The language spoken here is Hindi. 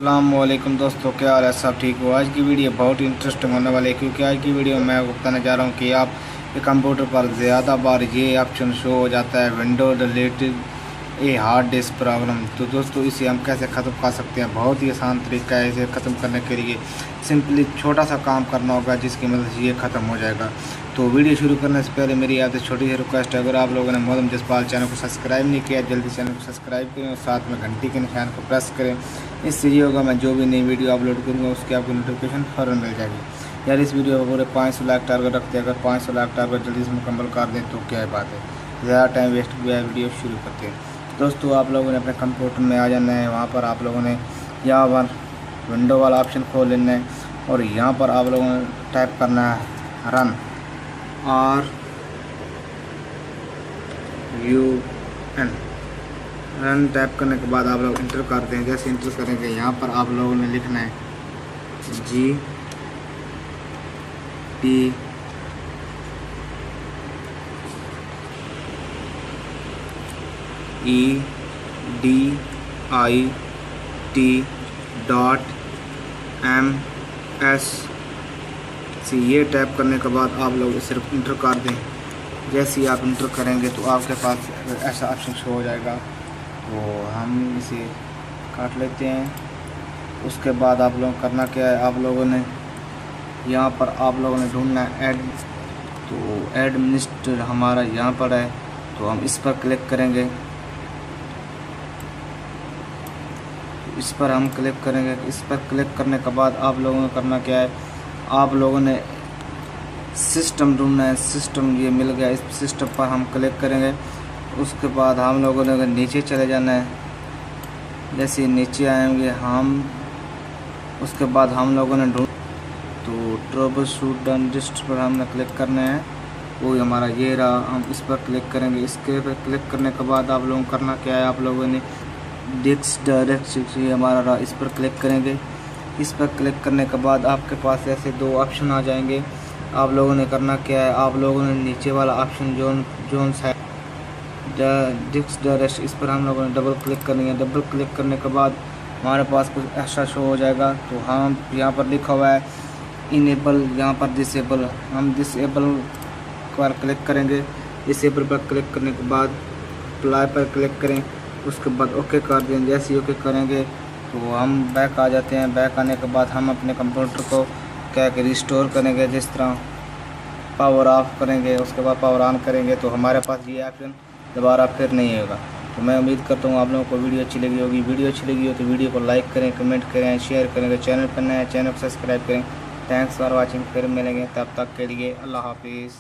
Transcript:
अस्सलामुअलैकुम दोस्तों, क्या हाल है? सब ठीक हो? आज की वीडियो बहुत इंटरेस्टिंग होने वाली है क्योंकि आज की वीडियो में मैं आपको बताने जा रहा हूँ कि आप के कंप्यूटर पर ज़्यादा बार ये ऑप्शन शो हो जाता है, window deleted a hard disk problem. तो दोस्तों, इसे हम कैसे ख़त्म कर सकते हैं? बहुत ही आसान तरीका है इसे ख़त्म करने के लिए। सिंपली छोटा सा काम करना होगा जिसकी मदद से ये ख़त्म हो जाएगा। तो वीडियो शुरू करने से पहले मेरी आपसे छोटी सी रिक्वेस्ट है, अगर आप लोगों ने मोहम्मद जसपाल चैनल को सब्सक्राइब नहीं किया, जल्दी चैनल को सब्सक्राइब करें और साथ में घंटी के निशान को प्रेस करें। इससे ये होगा मैं जो भी नई वीडियो अपलोड करूँगा उसकी आपको नोटिफिकेशन फ़ौरन मिल जाएगी। यार, इस वीडियो पर पूरे 500 लाख टारगेट रखते हैं। अगर 500 लाख टारगेट जल्दी से मुकम्मल कर दें तो क्या बात है। ज़्यादा टाइम वेस्ट किया, वीडियो शुरू करते हैं। दोस्तों, आप लोगों ने अपने कंप्यूटर में आ जाना है। वहाँ पर आप लोगों ने यहाँ पर विंडो वाला ऑप्शन खोल लेना है और यहाँ पर आप लोगों ने टाइप करना है रन RUN। रन टाइप करने के बाद आप लोग इंटर करते हैं। जैसे इंटर करेंगे यहाँ पर आप लोगों ने लिखना है GTEDIT.MSC। ये टाइप करने के बाद आप लोग सिर्फ इंटर कर दें। जैसे ही आप इंटर करेंगे तो आपके पास ऐसा ऑप्शन शो हो जाएगा। तो हम इसे काट लेते हैं। उसके बाद आप लोग करना क्या है, आप लोगों ने यहाँ पर आप लोगों ने ढूंढना है ऐड। तो एडमिनिस्ट्रेटर हमारा यहाँ पर है, तो हम इस पर क्लिक करेंगे। इस पर हम क्लिक करेंगे। इस पर क्लिक करने के बाद आप लोगों ने करना क्या है, आप लोगों ने सिस्टम ढूंढना है। सिस्टम ये मिल गया, इस सिस्टम पर हम क्लिक करेंगे। उसके बाद हम लोगों ने नीचे चले जाना है। जैसे नीचे आएंगे हम, उसके बाद हम लोगों ने तो ट्रबल शूट डन डिस्ट पर हमने क्लिक करना है। वो हमारा ये रहा, हम इस पर क्लिक करेंगे। इसके पर क्लिक करने के बाद आप लोगों को करना क्या है, आप लोगों ने डिस्क डायरेक्ट ये हमारा रहा, इस पर क्लिक करेंगे। इस पर क्लिक करने के बाद आपके पास ऐसे दो ऑप्शन आ जाएंगे। आप लोगों ने करना क्या है, आप लोगों ने नीचे वाला option zone side disk direct, इस पर हम लोगों ने डबल क्लिक करेंगे। डबल क्लिक करने के बाद हमारे पास कुछ ऐसा शो हो जाएगा। तो हम यहाँ पर लिखा हुआ है इनेबल, यहाँ पर डिसेबल, हम डिसेबल पर क्लिक करेंगे। डिसेबल पर क्लिक करने के बाद अप्लाई पर क्लिक करें। उसके बाद ओके कर दें। जैसे ही ओके करेंगे तो हम बैक आ जाते हैं। बैक आने के बाद हम अपने कंप्यूटर को क्या कि रिस्टोर करेंगे। जिस तरह पावर ऑफ करेंगे, उसके बाद पावर ऑन करेंगे तो हमारे पास ये ऑप्शन दोबारा फिर नहीं होगा। तो मैं उम्मीद करता हूँ आप लोगों को वीडियो अच्छी लगी होगी। वीडियो अच्छी लगी हो तो वीडियो को लाइक करें, कमेंट करें, शेयर करें। चैनल पर नए चैनल को सब्सक्राइब करें। Thanks for watching. फिर मिलेंगे, तब तक के लिए अल्लाह हाफिज़।